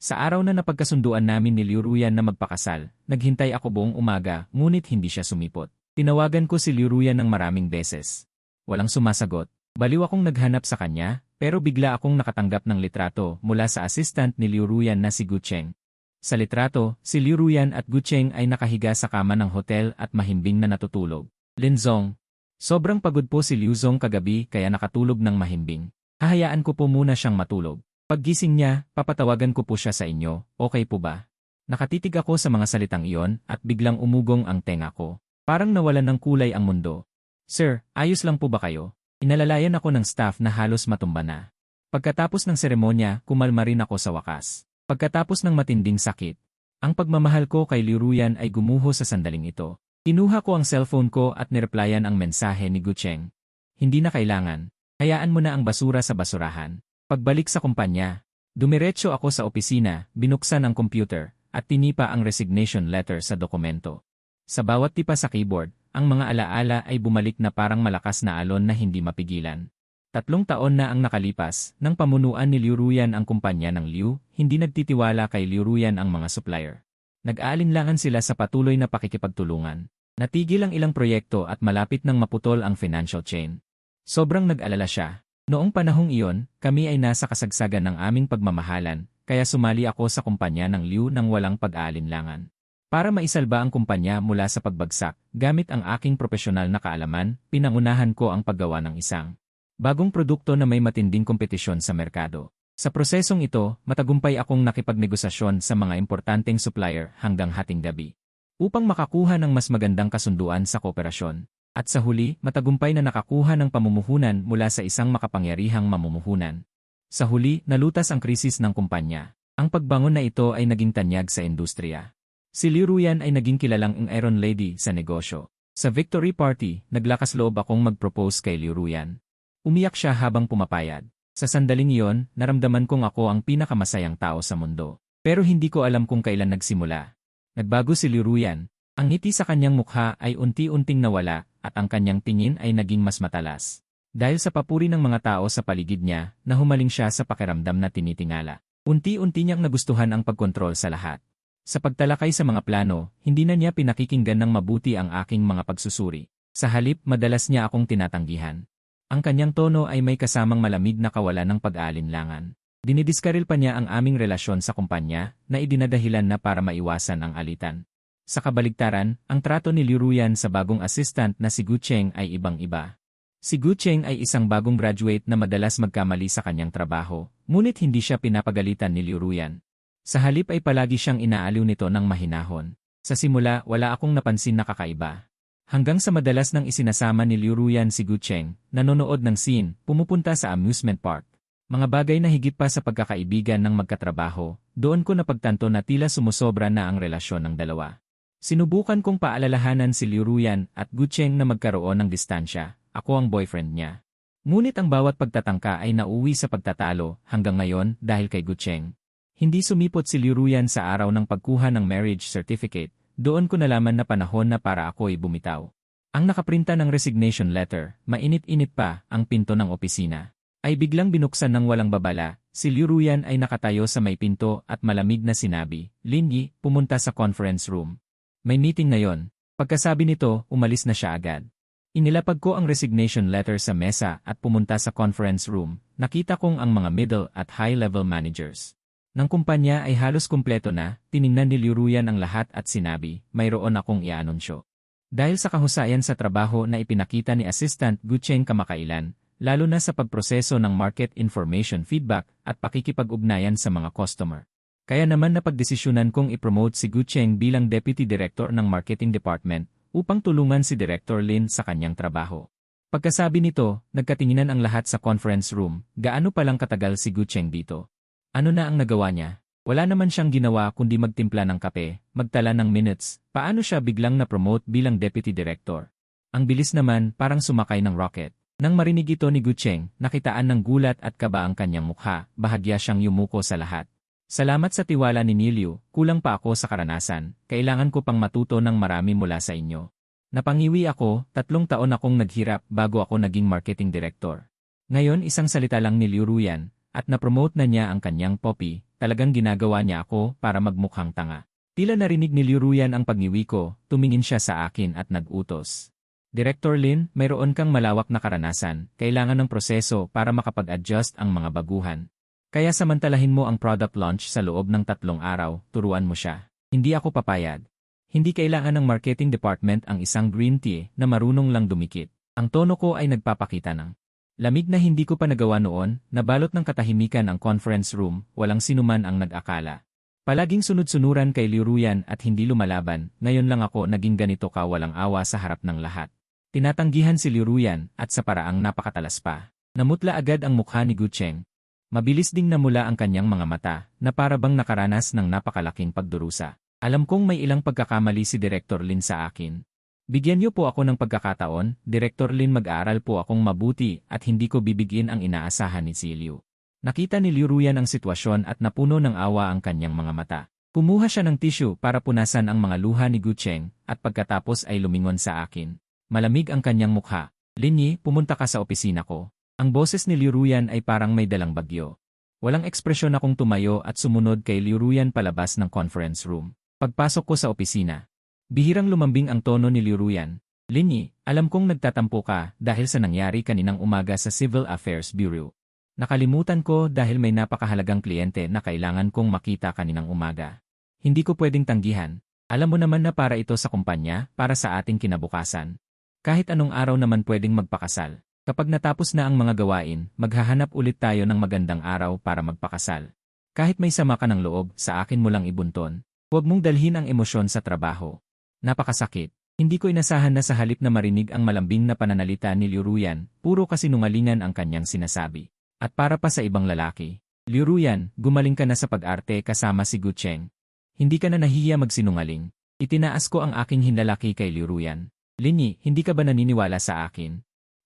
Sa araw na napagkasunduan namin ni Liu Ruyan na magpakasal, naghintay ako buong umaga, ngunit hindi siya sumipot. Tinawagan ko si Liu Ruyan ng maraming beses. Walang sumasagot. Baliw akong naghanap sa kanya, pero bigla akong nakatanggap ng litrato mula sa assistant ni Liu Ruyan na si Gu Cheng. Sa litrato, si Liu Ruyan at Gu Cheng ay nakahiga sa kama ng hotel at mahimbing na natutulog. Lin Zong. Sobrang pagod po si Liu Zong kagabi kaya nakatulog ng mahimbing. Hahayaan ko po muna siyang matulog. Paggising niya, papatawagan ko po siya sa inyo, okay po ba? Nakatitig ako sa mga salitang iyon at biglang umugong ang tenga ko. Parang nawalan ng kulay ang mundo. Sir, ayos lang po ba kayo? Inalalayan ako ng staff na halos matumba na. Pagkatapos ng seremonya, kumalma rin ako sa wakas. Pagkatapos ng matinding sakit, ang pagmamahal ko kay Liu Ruyan ay gumuho sa sandaling ito. Kinuha ko ang cellphone ko at nireplyan ang mensahe ni Gu Cheng. Hindi na kailangan. Hayaan mo na ang basura sa basurahan. Pagbalik sa kumpanya, dumiretso ako sa opisina, binuksan ang computer, at tinipa ang resignation letter sa dokumento. Sa bawat tipa sa keyboard, ang mga alaala ay bumalik na parang malakas na alon na hindi mapigilan. 3 taon na ang nakalipas, nang pamunuan ni Liu Ruyan ang kumpanya ng Liu, hindi nagtitiwala kay Liu Ruyan ang mga supplier. Nag-aalinlangan sila sa patuloy na pakikipagtulungan. Natigil ang ilang proyekto at malapit nang maputol ang financial chain. Sobrang nag-alala siya. Noong panahong iyon, kami ay nasa kasagsagan ng aming pagmamahalan, kaya sumali ako sa kumpanya ng Liu nang walang pag-aalinlangan. Para maisalba ang kumpanya mula sa pagbagsak, gamit ang aking propesyonal na kaalaman, pinangunahan ko ang paggawa ng isang bagong produkto na may matinding kompetisyon sa merkado. Sa prosesong ito, matagumpay akong nakipagnegosasyon sa mga importanteng supplier hanggang hating gabi, upang makakuha ng mas magandang kasunduan sa kooperasyon. At sa huli, matagumpay na nakakuha ng pamumuhunan mula sa isang makapangyarihang mamumuhunan. Sa huli, nalutas ang krisis ng kumpanya. Ang pagbangon na ito ay naging tanyag sa industriya. Si Liu Ruyan ay naging kilalang Iron Lady sa negosyo. Sa victory party, naglakas loob akong mag-propose kay Liu Ruyan. Umiyak siya habang pumapayag. Sa sandaling iyon, naramdaman kong ako ang pinakamasayang tao sa mundo. Pero hindi ko alam kung kailan nagsimula. Nagbago si Liu Ruyan. Ang ngiti sa kanyang mukha ay unti-unting nawala at ang kanyang tingin ay naging mas matalas. Dahil sa papuri ng mga tao sa paligid niya, nahumaling siya sa pakiramdam na tinitingala. Unti-unti niyang nagustuhan ang pagkontrol sa lahat. Sa pagtalakay sa mga plano, hindi na niya pinakikinggan ng mabuti ang aking mga pagsusuri. Sa halip, madalas niya akong tinatanggihan. Ang kanyang tono ay may kasamang malamig na kawalan ng pag-aalinlangan. Dinidiskaril pa niya ang aming relasyon sa kumpanya na idinadahilan na para maiwasan ang alitan. Sa kabaligtaran, ang trato ni Liu Ruyan sa bagong assistant na si Gu Cheng ay ibang-iba. Si Gu Cheng ay isang bagong graduate na madalas magkamali sa kanyang trabaho, ngunit hindi siya pinapagalitan ni Liu Ruyan. Sa halip ay palagi siyang inaaliw nito ng mahinahon. Sa simula, wala akong napansin na kakaiba. Hanggang sa madalas nang isinasama ni Liu Ruyan si Gu Cheng, nanonood ng scene, pumupunta sa amusement park. Mga bagay na higit pa sa pagkakaibigan ng magkatrabaho, doon ko napagtanto na tila sumusobra na ang relasyon ng dalawa. Sinubukan kong paalalahanan si Liu Ruyan at Gu Cheng na magkaroon ng distansya, ako ang boyfriend niya. Ngunit ang bawat pagtatangka ay nauwi sa pagtatalo hanggang ngayon dahil kay Gu Cheng. Hindi sumipot si Liu Ruyan sa araw ng pagkuha ng marriage certificate, doon ko nalaman na panahon na para ako'y bumitaw. Ang nakaprinta ng resignation letter, mainit-init pa ang pinto ng opisina, ay biglang binuksan ng walang babala. Si Liu Ruyan ay nakatayo sa may pinto at malamig na sinabi, "Lin Yi, pumunta sa conference room. May meeting ngayon." Pagkasabi nito, umalis na siya agad. Inilapag ko ang resignation letter sa mesa at pumunta sa conference room. Nakita kong ang mga middle at high-level managers ng kumpanya ay halos kumpleto na. Tiningnan ni Liu Ruyan ang lahat at sinabi, "Mayroon akong i-anunsyo." Dahil sa kahusayan sa trabaho na ipinakita ni Assistant Gu Cheng kamakailan, lalo na sa pagproseso ng market information feedback at pakikipag-ugnayan sa mga customer. Kaya naman napagdesisyonan kong i-promote si Gu Cheng bilang Deputy Director ng Marketing Department upang tulungan si Director Lin sa kanyang trabaho. Pagkasabi nito, nagkatinginan ang lahat sa conference room. Gaano palang katagal si Gu Cheng dito? Ano na ang nagawa niya? Wala naman siyang ginawa kundi magtimpla ng kape, magtala ng minutes. Paano siya biglang na-promote bilang Deputy Director? Ang bilis naman, parang sumakay ng rocket. Nang marinig ito ni Gu Cheng, nakitaan ng gulat at kaba ang kanyang mukha, bahagya siyang yumuko sa lahat. "Salamat sa tiwala ni Liu, kulang pa ako sa karanasan, kailangan ko pang matuto ng marami mula sa inyo." Napangiwi ako, 3 taon akong naghirap bago ako naging marketing director. Ngayon isang salita lang ni Liu Ruyan, at na-promote na niya ang kanyang poppy, talagang ginagawa niya ako para magmukhang tanga. Tila narinig ni Liu Ruyan ang pagniwi ko, tumingin siya sa akin at nag-utos. Director Lin, mayroon kang malawak na karanasan, kailangan ng proseso para makapag-adjust ang mga baguhan. Kaya samantalahin mo ang product launch sa loob ng 3 araw, turuan mo siya. Hindi ako papayag. Hindi kailangan ng marketing department ang isang green tea na marunong lang dumikit. Ang tono ko ay nagpapakita ng lamig na hindi ko pa nagawa noon, nabalot ng katahimikan ang conference room, walang sinuman ang nag-akala. Palaging sunod-sunuran kay Liu Ruyan at hindi lumalaban, ngayon lang ako naging ganito ka walang awa sa harap ng lahat. Tinatanggihan si Liu Ruyan at sa paraang napakatalas pa. Namutla agad ang mukha ni Gu Cheng. Mabilis ding namula ang kanyang mga mata na para bang nakaranas ng napakalaking pagdurusa. Alam kong may ilang pagkakamali si Director Lin sa akin. Bigyan niyo po ako ng pagkakataon, Director Lin mag-aaral po akong mabuti at hindi ko bibigyan ang inaasahan ni si Liu. Nakita ni Liu Ruyan ang sitwasyon at napuno ng awa ang kanyang mga mata. Kumuha siya ng tissue para punasan ang mga luha ni Gu Cheng at pagkatapos ay lumingon sa akin. Malamig ang kanyang mukha. Linyi, pumunta ka sa opisina ko. Ang boses ni Liu Ruyan ay parang may dalang bagyo. Walang ekspresyon akong tumayo at sumunod kay Liu Ruyan palabas ng conference room. Pagpasok ko sa opisina, bihirang lumambing ang tono ni Liu Ruyan. Linyi, alam kong nagtatampo ka dahil sa nangyari kaninang umaga sa Civil Affairs Bureau. Nakalimutan ko dahil may napakahalagang kliyente na kailangan kong makita kaninang umaga. Hindi ko pwedeng tanggihan. Alam mo naman na para ito sa kumpanya, para sa ating kinabukasan. Kahit anong araw naman pwedeng magpakasal. Kapag natapos na ang mga gawain, maghahanap ulit tayo ng magandang araw para magpakasal. Kahit may sama ka ng loob, sa akin mo lang ibunton. Huwag mong dalhin ang emosyon sa trabaho. Napakasakit. Hindi ko inasahan na sa halip na marinig ang malambing na pananalita ni Liu Ruyan, puro kasinungalingan ang kanyang sinasabi. At para pa sa ibang lalaki. Liu Ruyan, gumaling ka na sa pag-arte kasama si Gu Cheng. Hindi ka na nahihiya magsinungaling. Itinaas ko ang aking hinlalaki kay Liu Ruyan. Linyi, hindi ka ba naniniwala sa akin?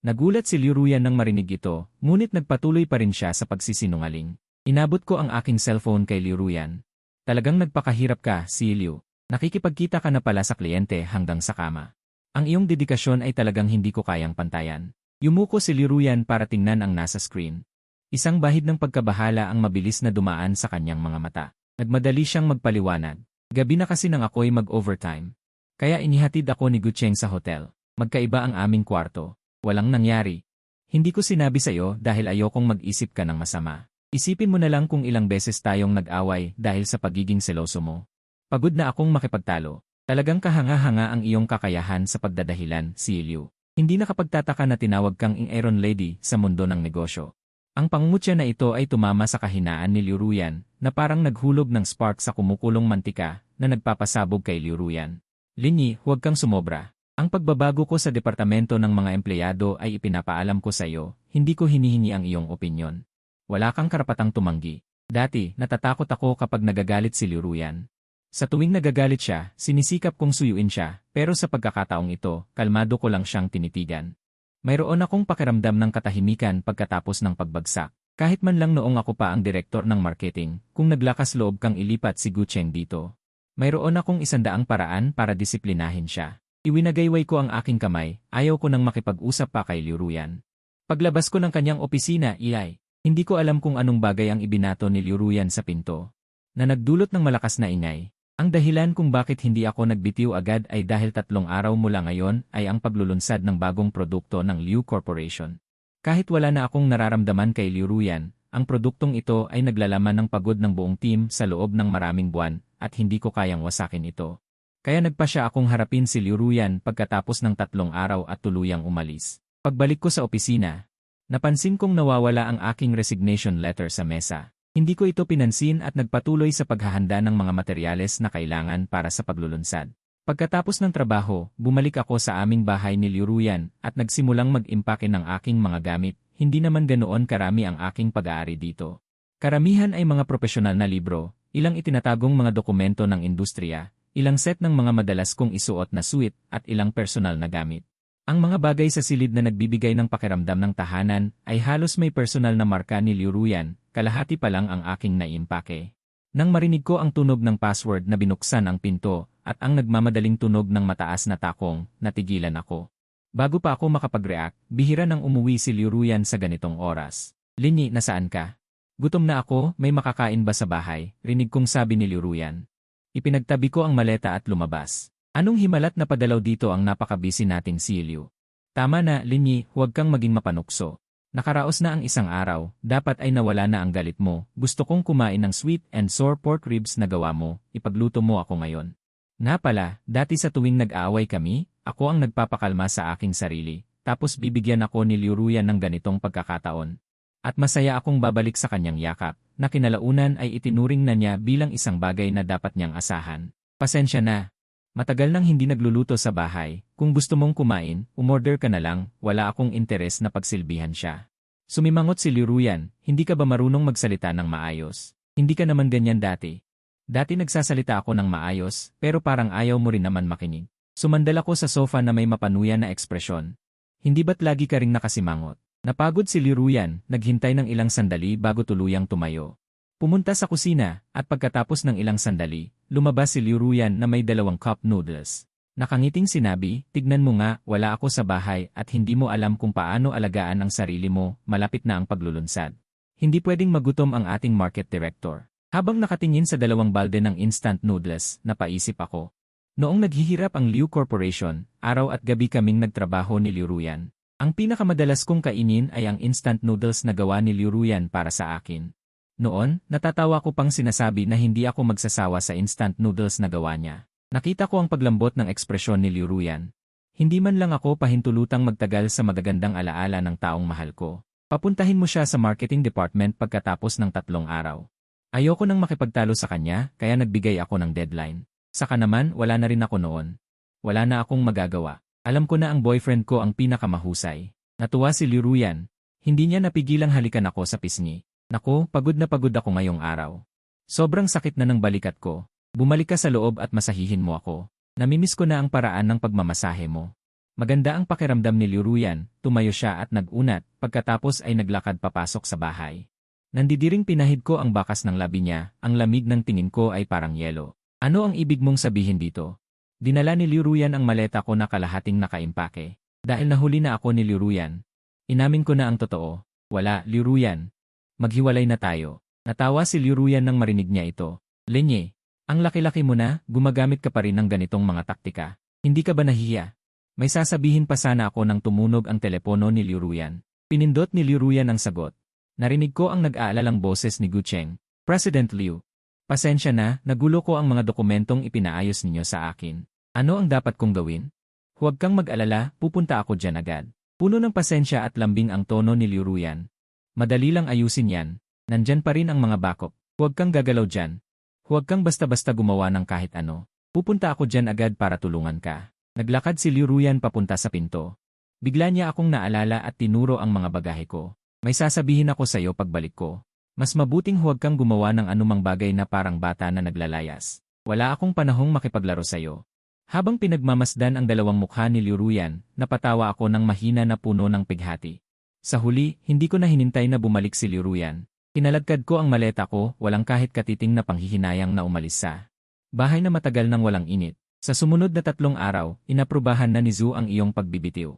Nagulat si Liu Ruyan nang marinig ito, ngunit nagpatuloy pa rin siya sa pagsisinungaling. Inabot ko ang aking cellphone kay Liu Ruyan. Talagang nagpakahirap ka, si Liu. Nakikipagkita ka na pala sa kliyente hanggang sa kama. Ang iyong dedikasyon ay talagang hindi ko kayang pantayan. Yumuko si Liu Ruyan para tingnan ang nasa screen. Isang bahid ng pagkabahala ang mabilis na dumaan sa kanyang mga mata. Nagmadali siyang magpaliwanag. Gabi na kasi nang ako'y mag-overtime. Kaya inihatid ako ni Gu Cheng sa hotel. Magkaiba ang aming kwarto. Walang nangyari. Hindi ko sinabi sa'yo dahil ayokong mag-isip ka ng masama. Isipin mo na lang kung ilang beses tayong nag-away dahil sa pagiging seloso mo. Pagod na akong makipagtalo. Talagang kahanga-hanga ang iyong kakayahan sa pagdadahilan, si Liu. Hindi nakapagtataka na tinawag kang Iron Lady sa mundo ng negosyo. Ang pangungutya na ito ay tumama sa kahinaan ni Liu Ruyan na parang naghulog ng spark sa kumukulong mantika na nagpapasabog kay Liu Ruyan. Linyi, huwag kang sumobra. Ang pagbabago ko sa departamento ng mga empleyado ay ipinapaalam ko sa iyo, hindi ko hinihingi ang iyong opinyon. Wala kang karapatang tumanggi. Dati, natatakot ako kapag nagagalit si Liu Ruyan. Sa tuwing nagagalit siya, sinisikap kong suyuin siya, pero sa pagkakataong ito, kalmado ko lang siyang tinitigan. Mayroon akong pakiramdam ng katahimikan pagkatapos ng pagbagsak. Kahit man lang noong ako pa ang direktor ng marketing, kung naglakas loob kang ilipat si Gu Cheng dito. Mayroon akong 100 paraan para disiplinahin siya. Iwinagayway ko ang aking kamay, ayaw ko nang makipag-usap pa kay Liu Ruyan. Paglabas ko ng kanyang opisina, hindi ko alam kung anong bagay ang ibinato ni Liu Ruyan sa pinto. Na nagdulot ng malakas na ingay. Ang dahilan kung bakit hindi ako nagbitiw agad ay dahil 3 araw mula ngayon ay ang paglulunsad ng bagong produkto ng Liu Corporation. Kahit wala na akong nararamdaman kay Liu Ruyan, ang produktong ito ay naglalaman ng pagod ng buong team sa loob ng maraming buwan at hindi ko kayang wasakin ito. Kaya nagpa siya akong harapin si Liu Ruyan pagkatapos ng 3 araw at tuluyang umalis. Pagbalik ko sa opisina, napansin kong nawawala ang aking resignation letter sa mesa. Hindi ko ito pinansin at nagpatuloy sa paghahanda ng mga materyales na kailangan para sa paglulunsad. Pagkatapos ng trabaho, bumalik ako sa aming bahay ni Liu Ruyan at nagsimulang mag-impake ng aking mga gamit. Hindi naman ganoon karami ang aking pag-aari dito. Karamihan ay mga profesional na libro, ilang itinatagong mga dokumento ng industriya, ilang set ng mga madalas kong isuot na suit at ilang personal na gamit. Ang mga bagay sa silid na nagbibigay ng pakiramdam ng tahanan ay halos may personal na marka ni Liu Ruyan, kalahati pa lang ang aking naimpake. Nang marinig ko ang tunog ng password na binuksan ang pinto at ang nagmamadaling tunog ng mataas na takong, natigilan ako. Bago pa ako makapag-react, bihira nang umuwi si Liu Ruyan sa ganitong oras. Linyi, nasaan ka? Gutom na ako, may makakain ba sa bahay? Rinig kong sabi ni Liuruyan. Ipinagtabi ko ang maleta at lumabas. Anong himalat na padalaw dito ang napakabisi nating si Liu? Tama na, Linyi, huwag kang maging mapanukso. Nakaraos na ang isang araw, dapat ay nawala na ang galit mo. Gusto kong kumain ng sweet and sour pork ribs na gawa mo, ipagluto mo ako ngayon. Nga pala, dati sa tuwing nag-aaway kami, ako ang nagpapakalma sa aking sarili, tapos bibigyan ako ni Liuruyan ng ganitong pagkakataon. At masaya akong babalik sa kanyang yakap, na kinalaunan ay itinuring na niya bilang isang bagay na dapat niyang asahan. Pasensya na. Matagal nang hindi nagluluto sa bahay, kung gusto mong kumain, umorder ka na lang, wala akong interes na pagsilbihan siya. Sumimangot si Liuruyan, hindi ka ba marunong magsalita ng maayos? Hindi ka naman ganyan dati. Dati nagsasalita ako ng maayos, pero parang ayaw mo rin naman makinig. Sumandal ako sa sofa na may mapanuyan na ekspresyon. Hindi ba't lagi ka ring nakasimangot? Napagod si Liuruyan, naghintay ng ilang sandali bago tuluyang tumayo. Pumunta sa kusina, at pagkatapos ng ilang sandali, lumabas si Liuruyan na may 2 cup noodles. Nakangiting sinabi, tignan mo nga, wala ako sa bahay at hindi mo alam kung paano alagaan ang sarili mo, malapit na ang paglulunsad. Hindi pwedeng magutom ang ating market director. Habang nakatingin sa 2 balde ng instant noodles, napaisip ako. Noong naghihirap ang Liu Corporation, araw at gabi kaming nagtrabaho ni Liuruyan. Ang pinakamadalas kong kainin ay ang instant noodles na gawa ni Liuruyan para sa akin. Noon, natatawa ko pang sinasabi na hindi ako magsasawa sa instant noodles na gawa niya. Nakita ko ang paglambot ng ekspresyon ni Liuruyan. Hindi man lang ako pahintulutang magtagal sa magagandang alaala ng taong mahal ko. Papuntahin mo siya sa marketing department pagkatapos ng 3 araw. Ayoko nang makipagtalo sa kanya, kaya nagbigay ako ng deadline. Saka naman, wala na rin ako noon. Wala na akong magagawa. Alam ko na ang boyfriend ko ang pinakamahusay. Natuwa si Liuruyan. Hindi niya napigilang halikan ako sa pisngi. Naku, pagod na pagod ako ngayong araw. Sobrang sakit na ng balikat ko. Bumalik ka sa loob at masahihin mo ako. Namimiss ko na ang paraan ng pagmamasahe mo. Maganda ang pakiramdam ni Liuruyan, tumayo siya at nag-unat, pagkatapos ay naglakad papasok sa bahay. Nandidiring pinahid ko ang bakas ng labi niya, ang lamig ng tingin ko ay parang yelo. Ano ang ibig mong sabihin dito? Dinala ni Liuruyan ang maleta ko na kalahating nakaimpake. Dahil nahuli na ako ni Liuruyan. Inamin ko na ang totoo. Wala, Liuruyan. Maghiwalay na tayo. Natawa si Liuruyan nang marinig niya ito. Linyi, ang laki-laki mo na, gumagamit ka pa rin ng ganitong mga taktika. Hindi ka ba nahihiya? May sasabihin pa sana ako nang tumunog ang telepono ni Liuruyan. Pinindot ni Liuruyan ang sagot. Narinig ko ang nag-aalalang boses ni Gucheng. President Liu. Pasensya na, nagulo ko ang mga dokumentong ipinaayos ninyo sa akin. Ano ang dapat kong gawin? Huwag kang mag-alala, pupunta ako dyan agad. Puno ng pasensya at lambing ang tono ni Liuruyan. Madali lang ayusin yan. Nandyan pa rin ang mga backup. Huwag kang gagalaw dyan. Huwag kang basta-basta gumawa ng kahit ano. Pupunta ako dyan agad para tulungan ka. Naglakad si Liuruyan papunta sa pinto. Bigla niya akong naalala at tinuro ang mga bagahe ko. May sasabihin ako sa'yo pagbalik ko. Mas mabuting huwag kang gumawa ng anumang bagay na parang bata na naglalayas. Wala akong panahong makipaglaro sa'yo. Habang pinagmamasdan ang 2 mukha ni Liuruyan, napatawa ako ng mahina na puno ng pighati. Sa huli, hindi ko na hinintay na bumalik si Liuruyan. Kinalagkad ko ang maleta ko, walang kahit katiting na panghihinayang na umalis sa bahay na matagal nang walang init. Sa sumunod na 3 araw, inaprubahan na ni Zhu ang iyong pagbibitiw.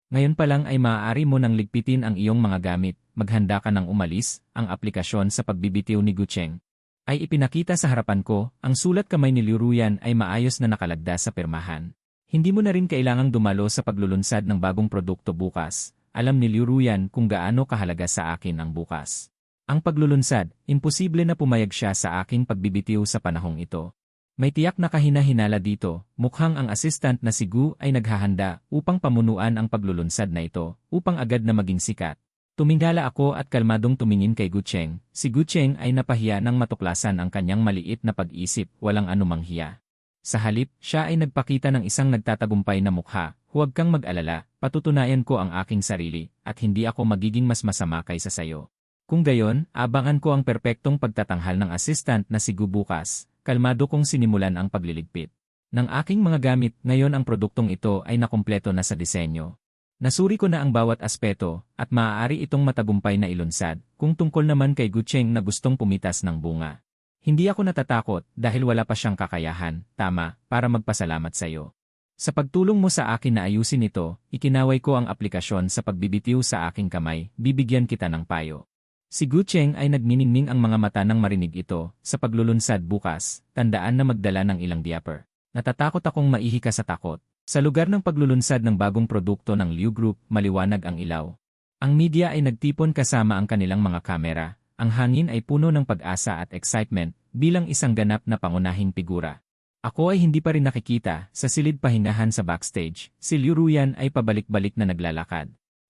Ngayon pa lang ay maaari mo nang ligpitin ang iyong mga gamit, maghanda ka ng umalis, ang aplikasyon sa pagbibitiw ni Gucheng. Ay ipinakita sa harapan ko, ang sulat kamay ni Liuruyan ay maayos na nakalagda sa pirmahan. Hindi mo na rin kailangang dumalo sa paglulunsad ng bagong produkto bukas. Alam ni Liuruyan kung gaano kahalaga sa akin ang bukas. Ang paglulunsad, imposible na pumayag siya sa aking pagbibitiw sa panahong ito. May tiyak na kahina-hinala dito, mukhang ang assistant na si Gu ay naghahanda upang pamunuan ang paglulunsad na ito, upang agad na maging sikat. Tumingala ako at kalmadong tumingin kay Gucheng. Si Gucheng ay napahiya nang matuklasan ang kanyang maliit na pag-isip, walang anumang hiya. Sa halip, siya ay nagpakita ng isang nagtatagumpay na mukha. Huwag kang mag-alala, patutunayan ko ang aking sarili, at hindi ako magiging mas masama kaysa sayo. Kung gayon, abangan ko ang perpektong pagtatanghal ng assistant na si Gu bukas. Kalmado kong sinimulan ang pagliligpit ng aking mga gamit. Ngayon ang produktong ito ay nakumpleto na sa disenyo. Nasuri ko na ang bawat aspeto, at maaari itong matagumpay na ilunsad, kung tungkol naman kay Gucheng na gustong pumitas ng bunga. Hindi ako natatakot dahil wala pa siyang kakayahan, tama, para magpasalamat sa iyo. Sa pagtulong mo sa akin na ayusin ito, ikinaway ko ang aplikasyon sa pagbibitiw sa aking kamay, bibigyan kita ng payo. Si Gu Cheng ay nagniningning ang mga mata nang marinig ito. Sa paglulunsad bukas, tandaan na magdala ng ilang diaper. Natatakot akong maihika sa takot. Sa lugar ng paglulunsad ng bagong produkto ng Liu Group, maliwanag ang ilaw. Ang media ay nagtipon kasama ang kanilang mga kamera. Ang hangin ay puno ng pag-asa at excitement bilang isang ganap na pangunahing figura. Ako ay hindi pa rin nakikita. Sa silid pahingahan sa backstage, si Liu Ruyan ay pabalik-balik na naglalakad.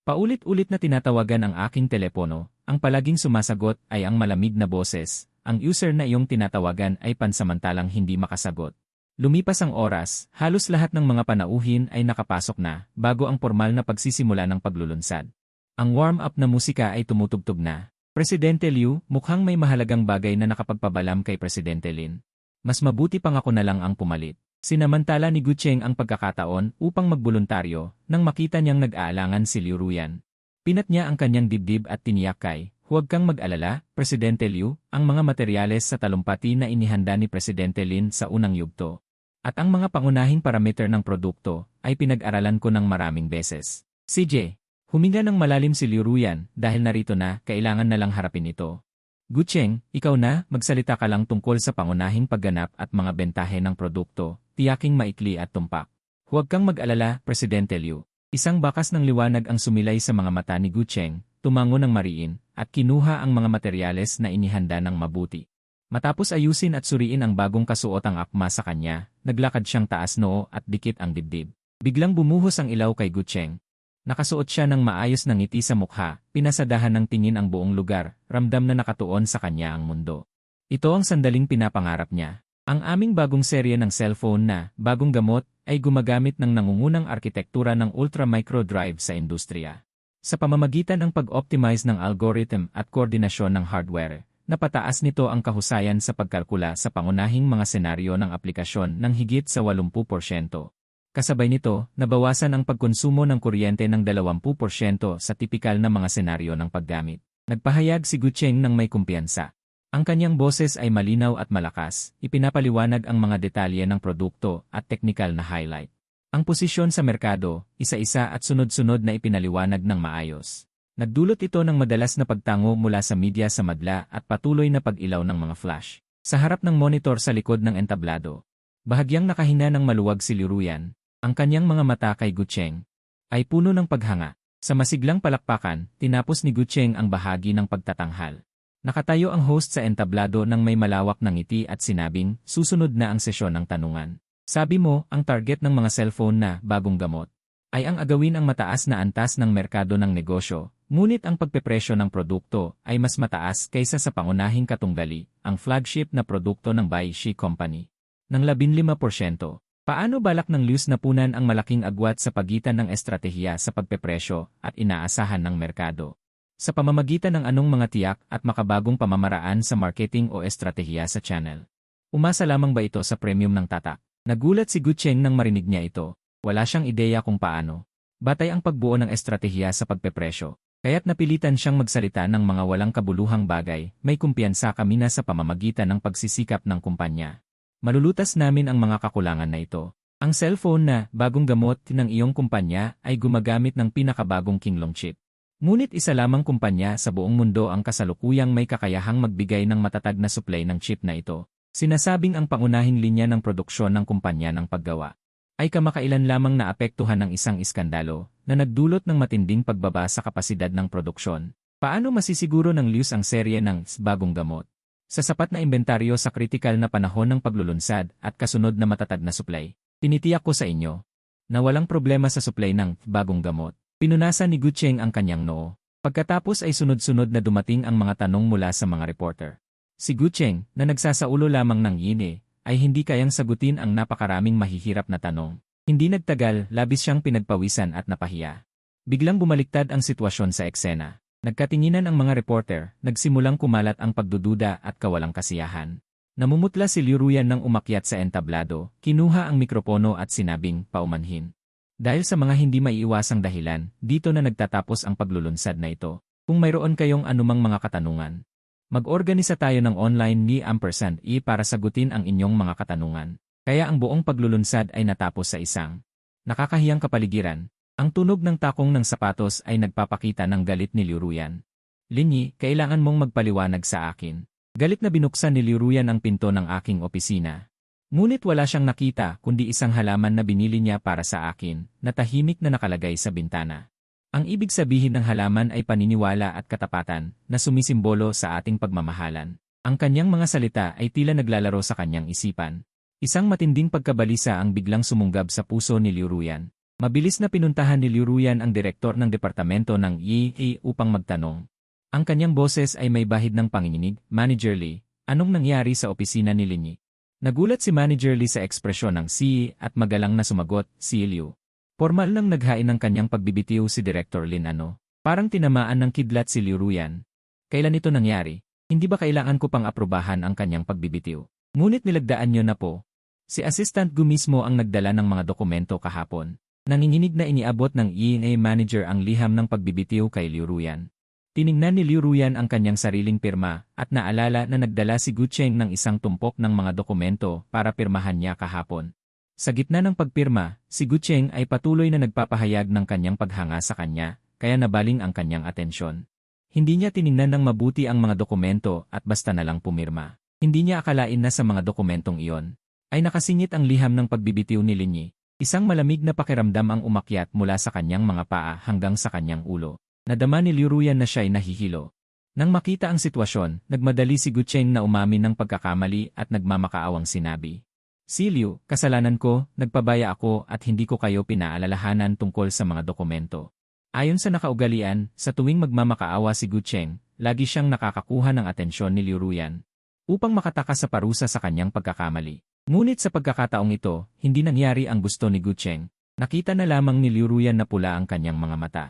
Paulit-ulit na tinatawagan ang aking telepono. Ang palaging sumasagot ay ang malamig na boses. Ang user na iyong tinatawagan ay pansamantalang hindi makasagot. Lumipas ang oras, halos lahat ng mga panauhin ay nakapasok na bago ang formal na pagsisimula ng paglulunsad. Ang warm-up na musika ay tumutugtog na. Presidente Liu, mukhang may mahalagang bagay na nakapagpabalam kay Presidente Lin. Mas mabuti pang ako na lang ang pumalit. Sinamantala ni Gu Cheng ang pagkakataon upang magboluntaryo nang makita niyang nag-aalangan si Liu Ruyan. Pinat niya ang kanyang dibdib at tiniyak kay, "Huwag kang mag-alala, Presidente Liu, ang mga materyales sa talumpati na inihanda ni Presidente Lin sa unang yugto. At ang mga pangunahing parameter ng produkto ay pinag-aralan ko ng maraming beses." CJ, huminga ng malalim si Liu Ruyan dahil narito na, kailangan na lang harapin ito. Gu Cheng, ikaw na, magsalita ka lang tungkol sa pangunahing pagganap at mga bentahe ng produkto, tiyaking maikli at tumpak. Huwag kang mag-alala, Presidente Liu. Isang bakas ng liwanag ang sumilay sa mga mata ni Gu Cheng, tumango ng mariin, at kinuha ang mga materyales na inihanda ng mabuti. Matapos ayusin at suriin ang bagong kasuotang akma sa kanya, naglakad siyang taas noo at dikit ang dibdib. Biglang bumuhos ang ilaw kay Gu Cheng. Nakasuot siya ng maayos na ngiti sa mukha, pinasadahan ng tingin ang buong lugar, ramdam na nakatuon sa kanya ang mundo. Ito ang sandaling pinapangarap niya. Ang aming bagong serye ng cellphone na, bagong gamot, ay gumagamit ng nangungunang arkitektura ng ultra-micro drive sa industriya. Sa pamamagitan ng pag-optimize ng algorithm at koordinasyon ng hardware, napataas nito ang kahusayan sa pagkalkula sa pangunahing mga senaryo ng aplikasyon ng higit sa 80%. Kasabay nito, nabawasan ang pagkonsumo ng kuryente ng 20% sa tipikal na mga senaryo ng paggamit. Nagpahayag si Gu Cheng ng may kumpiyansa. Ang kanyang boses ay malinaw at malakas, ipinapaliwanag ang mga detalye ng produkto at teknikal na highlight. Ang posisyon sa merkado, isa-isa at sunod-sunod na ipinaliwanag ng maayos. Nagdulot ito ng madalas na pagtango mula sa media sa madla at patuloy na pag-ilaw ng mga flash. Sa harap ng monitor sa likod ng entablado, bahagyang nakahina ng maluwag si Liu Ruyan. Ang kanyang mga mata kay Gu Cheng ay puno ng paghanga. Sa masiglang palakpakan, tinapos ni Gu Cheng ang bahagi ng pagtatanghal. Nakatayo ang host sa entablado ng may malawak na ngiti at sinabing, susunod na ang sesyon ng tanungan. Sabi mo, ang target ng mga cellphone na bagong gamot ay ang agawin ang mataas na antas ng merkado ng negosyo, ngunit ang pagpepresyo ng produkto ay mas mataas kaysa sa pangunahing katunggali, ang flagship na produkto ng Baishi Company, ng 15%. Paano balak ng Liu na punan ang malaking agwat sa pagitan ng estratehiya sa pagpepresyo at inaasahan ng merkado? Sa pamamagitan ng anong mga tiyak at makabagong pamamaraan sa marketing o estratehiya sa channel? Umasa lamang ba ito sa premium ng tatak? Nagulat si Gu Cheng nang marinig niya ito. Wala siyang ideya kung paano. Batay ang pagbuo ng estratehiya sa pagpepresyo. Kaya't napilitan siyang magsalita ng mga walang kabuluhang bagay. May kumpiyansa kami na sa pamamagitan ng pagsisikap ng kumpanya. Malulutas namin ang mga kakulangan na ito. Ang cellphone na bagong gamot ng iyong kumpanya ay gumagamit ng pinakabagong Kinglong chip. Ngunit isa lamang kumpanya sa buong mundo ang kasalukuyang may kakayahang magbigay ng matatag na supply ng chip na ito. Sinasabing ang pangunahing linya ng produksyon ng kumpanya ng paggawa ay kamakailan lamang naapektuhan ng isang iskandalo na nagdulot ng matinding pagbaba sa kapasidad ng produksyon. Paano masisiguro ng Liu ang serye ng bagong gamot? Sa sapat na inventaryo sa kritikal na panahon ng paglulunsad at kasunod na matatag na supply, tinitiyak ko sa inyo na walang problema sa supply ng bagong gamot. Pinunasan ni Gu Cheng ang kanyang noo. Pagkatapos ay sunod-sunod na dumating ang mga tanong mula sa mga reporter. Si Gu Cheng, na nagsasaulo lamang ng yine, ay hindi kayang sagutin ang napakaraming mahihirap na tanong. Hindi nagtagal, labis siyang pinagpawisan at napahiya. Biglang bumaliktad ang sitwasyon sa eksena. Nagkatinginan ang mga reporter, nagsimulang kumalat ang pagdududa at kawalang kasiyahan. Namumutla si Liu Ruyan nang umakyat sa entablado, kinuha ang mikropono at sinabing, paumanhin. Dahil sa mga hindi maiiwasang dahilan, dito na nagtatapos ang paglulunsad na ito. Kung mayroon kayong anumang mga katanungan, mag-organisa tayo ng online ni &e para sagutin ang inyong mga katanungan. Kaya ang buong paglulunsad ay natapos sa isang nakakahiyang kapaligiran. Ang tunog ng takong ng sapatos ay nagpapakita ng galit ni Liu Ruyan. Linyi, kailangan mong magpaliwanag sa akin. Galit na binuksan ni Liu Ruyan ang pinto ng aking opisina. Ngunit wala siyang nakita kundi isang halaman na binili niya para sa akin, na tahimik na nakalagay sa bintana. Ang ibig sabihin ng halaman ay paniniwala at katapatan, na sumisimbolo sa ating pagmamahalan. Ang kanyang mga salita ay tila naglalaro sa kanyang isipan. Isang matinding pagkabalisa ang biglang sumunggab sa puso ni Liu Ruyan. Mabilis na pinuntahan ni Liu Ruyan ang direktor ng departamento ng EA upang magtanong. Ang kanyang boses ay may bahid ng panginginig, Manager Lee, anong nangyari sa opisina ni Linyi? Nagulat si Manager Lee sa ekspresyon ng CEO at magalang na sumagot, si Liu. Formal lang naghain ng kanyang pagbibitiw si Director Lin ano. Parang tinamaan ng kidlat si Liu Ruyan. Kailan ito nangyari? Hindi ba kailangan ko pang aprobahan ang kanyang pagbibitiw? Ngunit nilagdaan niyo na po. Si Assistant Gu mismo ang nagdala ng mga dokumento kahapon. Nanginginig na iniabot ng EA manager ang liham ng pagbibitiw kay Liu Ruyan. Tiningnan ni Liu Ruyan ang kanyang sariling pirma at naalala na nagdala si Gu Cheng ng isang tumpok ng mga dokumento para pirmahan niya kahapon. Sa gitna ng pagpirma, si Gu Cheng ay patuloy na nagpapahayag ng kanyang paghanga sa kanya, kaya nabaling ang kanyang atensyon. Hindi niya tiningnan ng mabuti ang mga dokumento at basta na lang pumirma. Hindi niya akalain na sa mga dokumentong iyon ay nakasingit ang liham ng pagbibitiw ni Linyi. Isang malamig na pakiramdam ang umakyat mula sa kanyang mga paa hanggang sa kanyang ulo. Nadama ni Liu Ruyan na siya'y nahihilo. Nang makita ang sitwasyon, nagmadali si Gu Cheng na umamin ng pagkakamali at nagmamakaawang sinabi. Si Liu, kasalanan ko, nagpabaya ako at hindi ko kayo pinaalalahanan tungkol sa mga dokumento. Ayon sa nakaugalian, sa tuwing magmamakaawa si Gu Cheng, lagi siyang nakakakuha ng atensyon ni Liu Ruyan upang makatakas sa parusa sa kanyang pagkakamali. Ngunit sa pagkakataong ito, hindi nangyari ang gusto ni Gu Cheng. Nakita na lamang ni Liu Ruyan na pula ang kanyang mga mata.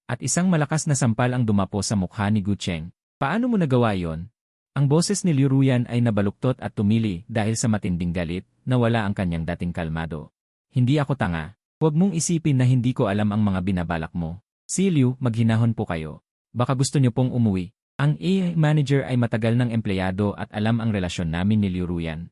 At isang malakas na sampal ang dumapo sa mukha ni Gu Cheng. Paano mo nagawa yon? Ang boses ni Liu Ruyan ay nabaluktot at tumili dahil sa matinding galit, nawala ang kanyang dating kalmado. Hindi ako tanga. Huwag mong isipin na hindi ko alam ang mga binabalak mo. Si Liu, maghinahon po kayo. Baka gusto niyo pong umuwi. Ang AI manager ay matagal ng empleyado at alam ang relasyon namin ni Liu Ruyan.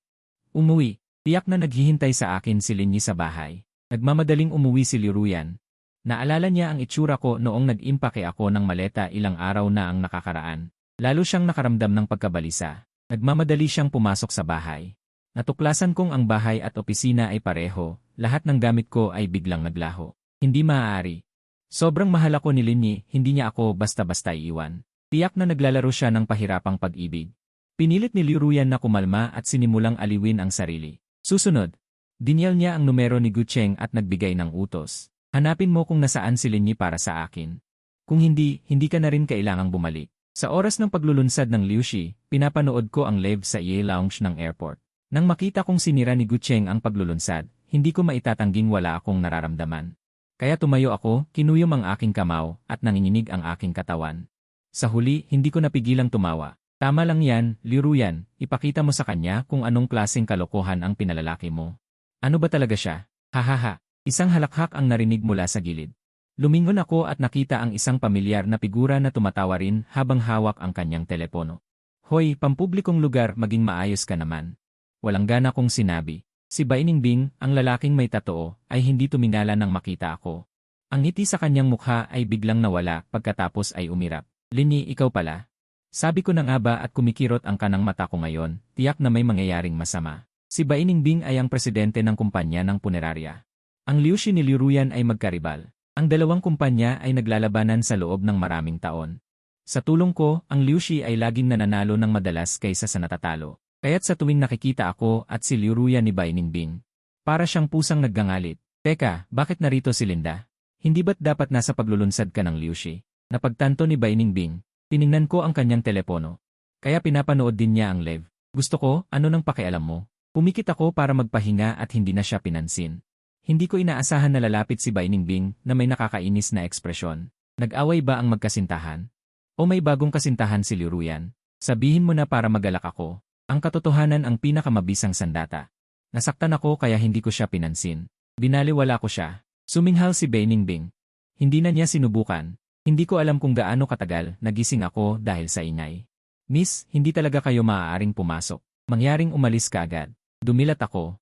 Umuwi. Tiyak na naghihintay sa akin si Linyi sa bahay. Nagmamadaling umuwi si Liu Ruyan. Naalala niya ang itsura ko noong nag-impake ako ng maleta ilang araw na ang nakakaraan. Lalo siyang nakaramdam ng pagkabalisa. Nagmamadali siyang pumasok sa bahay. Natuklasan kong ang bahay at opisina ay pareho, lahat ng gamit ko ay biglang naglaho. Hindi maaari. Sobrang mahal ako ni Linyi, hindi niya ako basta-basta iiwan. Tiyak na naglalaro siya ng pahirapang pag-ibig. Pinilit ni Liu Ruyan na kumalma at sinimulang aliwin ang sarili. Susunod, dinyal niya ang numero ni Gu Cheng at nagbigay ng utos. Hanapin mo kung nasaan si Linyi para sa akin. Kung hindi, hindi ka na rin kailangang bumalik. Sa oras ng paglulunsad ng Liushi, pinapanood ko ang live sa EA Lounge ng airport. Nang makita kong sinira ni Gu Cheng ang paglulunsad, hindi ko maitatangging wala akong nararamdaman. Kaya tumayo ako, kinuyom ang aking kamao, at nanginginig ang aking katawan. Sa huli, hindi ko napigilang tumawa. Tama lang yan, Liu Ruyan, ipakita mo sa kanya kung anong klaseng kalokohan ang pinalalaki mo. Ano ba talaga siya? Hahaha, isang halakhak ang narinig mula sa gilid. Lumingon ako at nakita ang isang pamilyar na figura na tumatawa rin habang hawak ang kanyang telepono. Hoy, pampublikong lugar, maging maayos ka naman. Walang gana kong sinabi. Si Bai Ningbing, ang lalaking may tatoo, ay hindi tumingala nang makita ako. Ang ngiti sa kanyang mukha ay biglang nawala pagkatapos ay umirap. Linyi, ikaw pala. Sabi ko na nga ba at kumikirot ang kanang mata ko ngayon, tiyak na may mangyayaring masama. Si Bai Ningbing ay ang presidente ng kumpanya ng punerarya. Ang Liushi ni Liu Ruyan ay magkaribal. Ang dalawang kumpanya ay naglalabanan sa loob ng maraming taon. Sa tulong ko, ang Liushi ay laging nananalo ng madalas kaysa sa natatalo. Kaya't sa tuwing nakikita ako at si Liu Ruyan ni Bai Ningbing, para siyang pusang naggangalit. Teka, bakit narito si Linda? Hindi ba't dapat nasa paglulunsad ka ng Liushi? Napagtanto ni Bai Ningbing, tiningnan ko ang kanyang telepono. Kaya pinapanood din niya ang live. Gusto ko, ano nang pakialam mo? Pumikit ako para magpahinga at hindi na siya pinansin. Hindi ko inaasahan na lalapit si Bai Ningbing na may nakakainis na ekspresyon. Nag-away ba ang magkasintahan? O may bagong kasintahan si Liu Ruyan? Sabihin mo na para magalak ako. Ang katotohanan ang pinakamabisang sandata. Nasaktan ako kaya hindi ko siya pinansin. Binaliwala ko siya. Suminghal si Bai Ningbing. Hindi na niya sinubukan. Hindi ko alam kung gaano katagal nagising ako dahil sa ingay. Miss, hindi talaga kayo maaaring pumasok. Mangyaring umalis ka agad. Dumilat ako.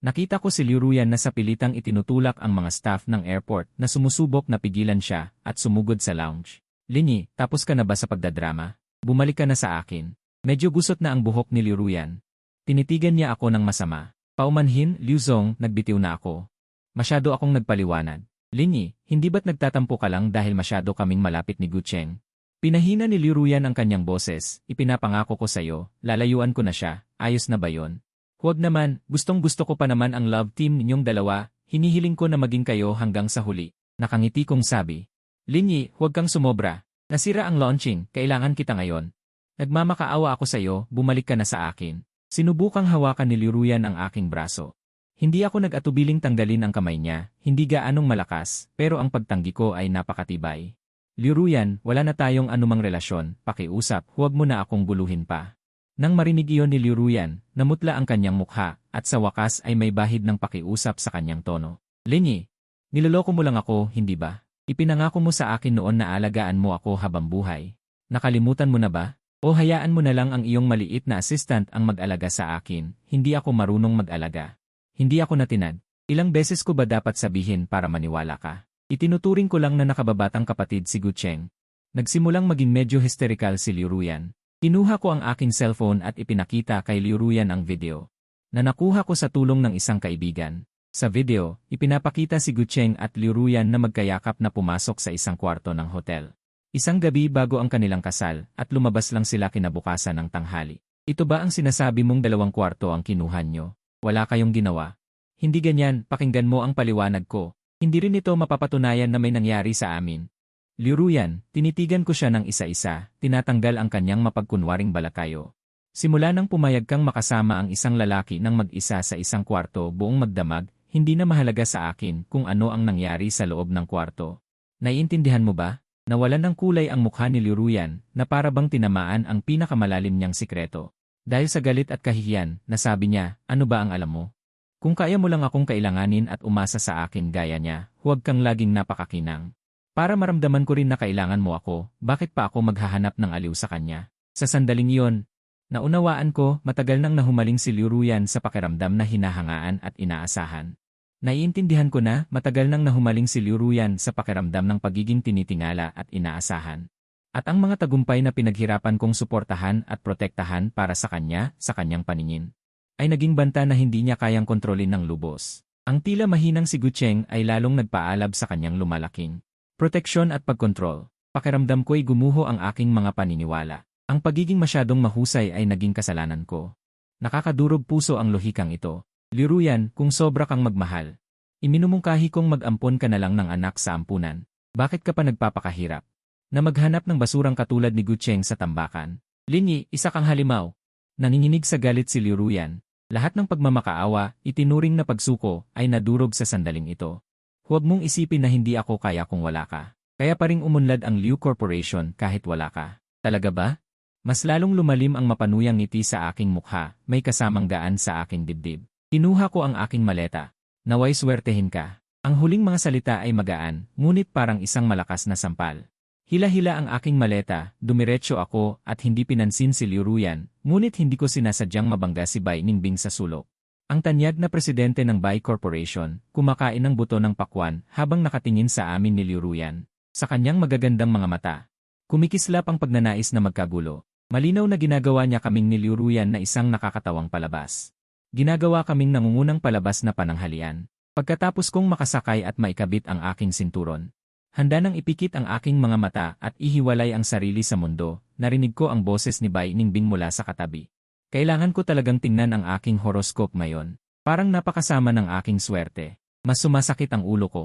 Nakita ko si Liu Ruyan na sa pilitang itinutulak ang mga staff ng airport na sumusubok na pigilan siya at sumugod sa lounge. Linyi, tapos ka na ba sa pagdadrama? Bumalik ka na sa akin. Medyo gusot na ang buhok ni Liu Ruyan. Tinitigan niya ako ng masama. Paumanhin, Liu Zong, nagbitiw na ako. Masyado akong nagpaliwanag. Linyi, hindi ba't nagtatampo ka lang dahil masyado kaming malapit ni Gu Cheng? Pinahina ni Liu Ruyan ang kanyang boses, ipinapangako ko sa'yo, lalayuan ko na siya, ayos na ba yon? Huwag naman, gustong-gusto ko pa naman ang love team ninyong dalawa, hinihiling ko na maging kayo hanggang sa huli. Nakangiti kong sabi. Linyi, huwag kang sumobra. Nasira ang launching, kailangan kita ngayon. Nagmamakaawa ako sa'yo, bumalik ka na sa akin. Sinubukang hawakan ni Liu Ruyan ang aking braso. Hindi ako nag-atubiling tanggalin ang kamay niya, hindi gaanong malakas, pero ang pagtanggi ko ay napakatibay. Liu Ruyan, wala na tayong anumang relasyon, pakiusap, huwag mo na akong guluhin pa. Nang marinig iyon ni Liu Ruyan, namutla ang kanyang mukha, at sa wakas ay may bahid ng pakiusap sa kanyang tono. Linyi, niloloko mo lang ako, hindi ba? Ipinangako mo sa akin noon na alagaan mo ako habang buhay. Nakalimutan mo na ba? O hayaan mo na lang ang iyong maliit na assistant ang mag-alaga sa akin, hindi ako marunong mag-alaga. Hindi ako natinad. Ilang beses ko ba dapat sabihin para maniwala ka? Itinuturing ko lang na nakababatang kapatid si Gu Cheng. Nagsimulang maging medyo hysterical si Liu Ruyan. Kinuha ko ang aking cellphone at ipinakita kay Liu Ruyan ang video. Na nakuha ko sa tulong ng isang kaibigan. Sa video, ipinapakita si Gu Cheng at Liu Ruyan na magkayakap na pumasok sa isang kwarto ng hotel. Isang gabi bago ang kanilang kasal, at lumabas lang sila kinabukasan ng tanghali. Ito ba ang sinasabi mong 2 kwarto ang kinuha nyo? Wala kayong ginawa? Hindi ganyan, pakinggan mo ang paliwanag ko. Hindi rin ito mapapatunayan na may nangyari sa amin. Liu Ruyan, tinitigan ko siya ng isa-isa, tinatanggal ang kanyang mapagkunwaring balakayo. Simula nang pumayag kang makasama ang isang lalaki ng mag-isa sa isang kwarto buong magdamag, hindi na mahalaga sa akin kung ano ang nangyari sa loob ng kwarto. Naiintindihan mo ba? Nawalan ng kulay ang mukha ni Liu Ruyan na para bang tinamaan ang pinakamalalim niyang sikreto. Dahil sa galit at kahihiyan, nasabi niya, ano ba ang alam mo? Kung kaya mo lang akong kailanganin at umasa sa akin gaya niya, huwag kang laging napakakinang. Para maramdaman ko rin na kailangan mo ako, bakit pa ako maghahanap ng aliw sa kanya? Sa sandaling iyon, naunawaan ko, matagal nang nahumaling si Liu Ruyan sa pakiramdam na hinahangaan at inaasahan. Naiintindihan ko na, matagal nang nahumaling si Liu Ruyan sa pakiramdam ng pagiging tinitingala at inaasahan. At ang mga tagumpay na pinaghirapan kong suportahan at protektahan para sa kanya, sa kanyang paningin, ay naging banta na hindi niya kayang kontrolin ng lubos. Ang tila mahinang si Gu Cheng ay lalong nagpaalab sa kanyang lumalaking proteksyon at pagkontrol. Pakiramdam ko'y gumuho ang aking mga paniniwala. Ang pagiging masyadong mahusay ay naging kasalanan ko. Nakakadurog puso ang lohikang ito. Liu Ruyan, kung sobra kang magmahal, iminumungkahi kong mag-ampon ka na lang ng anak sa ampunan. Bakit ka pa nagpapakahirap? Na maghanap ng basurang katulad ni Gu Cheng sa tambakan. Linyi, isa kang halimaw. Nanginginig sa galit si Liu Ruyan. Lahat ng pagmamakaawa, itinuring na pagsuko, ay nadurog sa sandaling ito. Huwag mong isipin na hindi ako kaya kung wala ka. Kaya pa ring umunlad ang Liu Corporation kahit wala ka. Talaga ba? Mas lalong lumalim ang mapanuyang ngiti sa aking mukha, may kasamang gaan sa aking dibdib. Kinuha ko ang aking maleta. Naway swertehin ka. Ang huling mga salita ay magaan, ngunit parang isang malakas na sampal. Hila-hila ang aking maleta, dumiretso ako at hindi pinansin si Liu Ruyan, ngunit hindi ko sinasadyang mabangga si Bai Ningbing sa sulok. Ang tanyag na presidente ng Bai Corporation, kumakain ng buto ng pakwan habang nakatingin sa amin ni Liu Ruyan. Sa kanyang magagandang mga mata, kumikislap ang pagnanais na magkagulo. Malinaw na ginagawa niya kaming ni Liu Ruyan na isang nakakatawang palabas. Ginagawa kaming nangungunang palabas na pananghalian. Pagkatapos kong makasakay at maikabit ang aking sinturon, handa nang ipikit ang aking mga mata at ihiwalay ang sarili sa mundo, narinig ko ang boses ni Bai Ningbing mula sa katabi. Kailangan ko talagang tingnan ang aking horoscope ngayon. Parang napakasama ng aking swerte. Mas sumasakit ang ulo ko.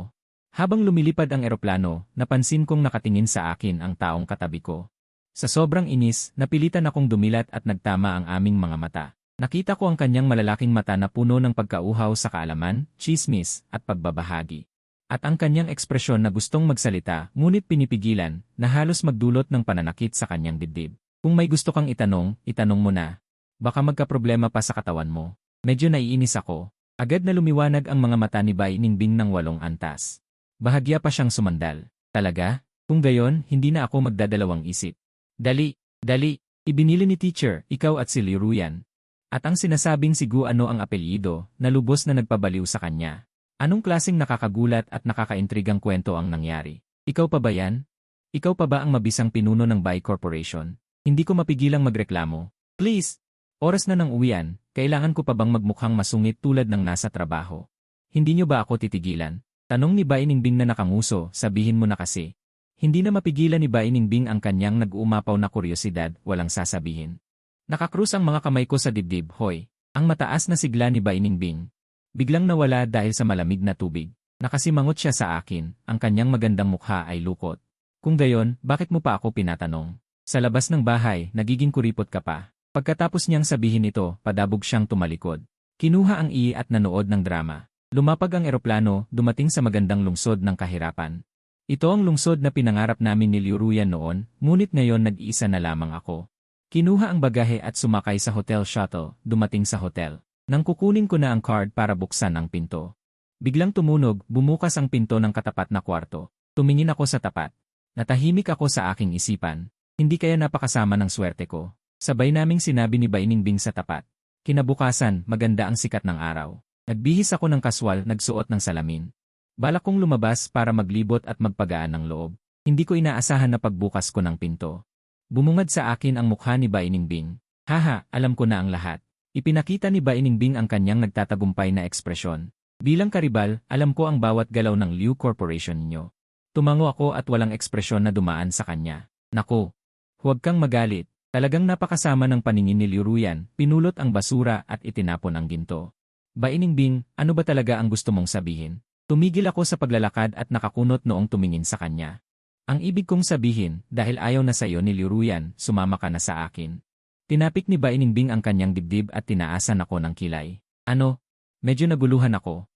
Habang lumilipad ang eroplano, napansin kong nakatingin sa akin ang taong katabi ko. Sa sobrang inis, napilitan akong dumilat at nagtama ang aming mga mata. Nakita ko ang kanyang malalaking mata na puno ng pagkauhaw sa kaalaman, tsismis, at pagbabahagi. At ang kanyang ekspresyon na gustong magsalita, ngunit pinipigilan, na halos magdulot ng pananakit sa kanyang dibdib. Kung may gusto kang itanong, itanong mo na. Baka magkaproblema pa sa katawan mo. Medyo naiinis ako. Agad na lumiwanag ang mga mata ni Bai Ningbing ng 8 antas. Bahagya pa siyang sumandal. Talaga? Kung gayon, hindi na ako magdadalawang isip. Dali, ibinili ni teacher, ikaw at si Liu Ruyan. At ang sinasabing si Gu ano ang apelyido, na lubos na nagpabaliw sa kanya. Anong klaseng nakakagulat at nakakaintrigang kwento ang nangyari? Ikaw pa ba yan? Ikaw pa ba ang mabisang pinuno ng Bai Corporation? Hindi ko mapigilang magreklamo. Please! Oras na ng uwian, kailangan ko pa bang magmukhang masungit tulad ng nasa trabaho? Hindi niyo ba ako titigilan? Tanong ni Bai Ningbing na nakanguso, sabihin mo na kasi. Hindi na mapigilan ni Bai Ningbing ang kanyang nag-uumapaw na kuryosidad, walang sasabihin. Nakakrus ang mga kamay ko sa dibdib, hoy. Ang mataas na sigla ni Bai Ningbing. Biglang nawala dahil sa malamig na tubig. Nakasimangot siya sa akin, ang kanyang magandang mukha ay lukot. Kung gayon, bakit mo pa ako pinatanong? Sa labas ng bahay, nagiging kuripot ka pa. Pagkatapos niyang sabihin ito, padabog siyang tumalikod. Kinuha ang ihi at nanood ng drama. Lumapag ang eroplano, dumating sa magandang lungsod ng kahirapan. Ito ang lungsod na pinangarap namin ni Liu Ruyan noon, ngunit ngayon nag-iisa na lamang ako. Kinuha ang bagahe at sumakay sa hotel shuttle, dumating sa hotel. Nang kukunin ko na ang card para buksan ang pinto. Biglang tumunog, bumukas ang pinto ng katapat na kwarto. Tumingin ako sa tapat. Natahimik ako sa aking isipan. Hindi kaya napakasama ng swerte ko. Sabay naming sinabi ni Bai Ningbing sa tapat. Kinabukasan, maganda ang sikat ng araw. Nagbihis ako ng kaswal, nagsuot ng salamin. Balak kong lumabas para maglibot at magpagaan ng loob. Hindi ko inaasahan na pagbukas ko ng pinto. Bumungad sa akin ang mukha ni Bai Ningbing. Haha, alam ko na ang lahat. Ipinakita ni Bai Ningbing ang kanyang nagtatagumpay na ekspresyon. Bilang karibal, alam ko ang bawat galaw ng Liu Corporation ninyo. Tumango ako at walang ekspresyon na dumaan sa kanya. Naku, huwag kang magalit. Talagang napakasama ng paningin ni Liu Ruyan, pinulot ang basura at itinapon ang ginto. Bai Ningbing, ano ba talaga ang gusto mong sabihin? Tumigil ako sa paglalakad at nakakunot noong tumingin sa kanya. Ang ibig kong sabihin, dahil ayaw na sa iyo ni Liu Ruyan, sumama ka na sa akin. Tinapik ni Bai Ningbing ang kanyang dibdib at tinaasan ako ng kilay. Ano? Medyo naguluhan ako.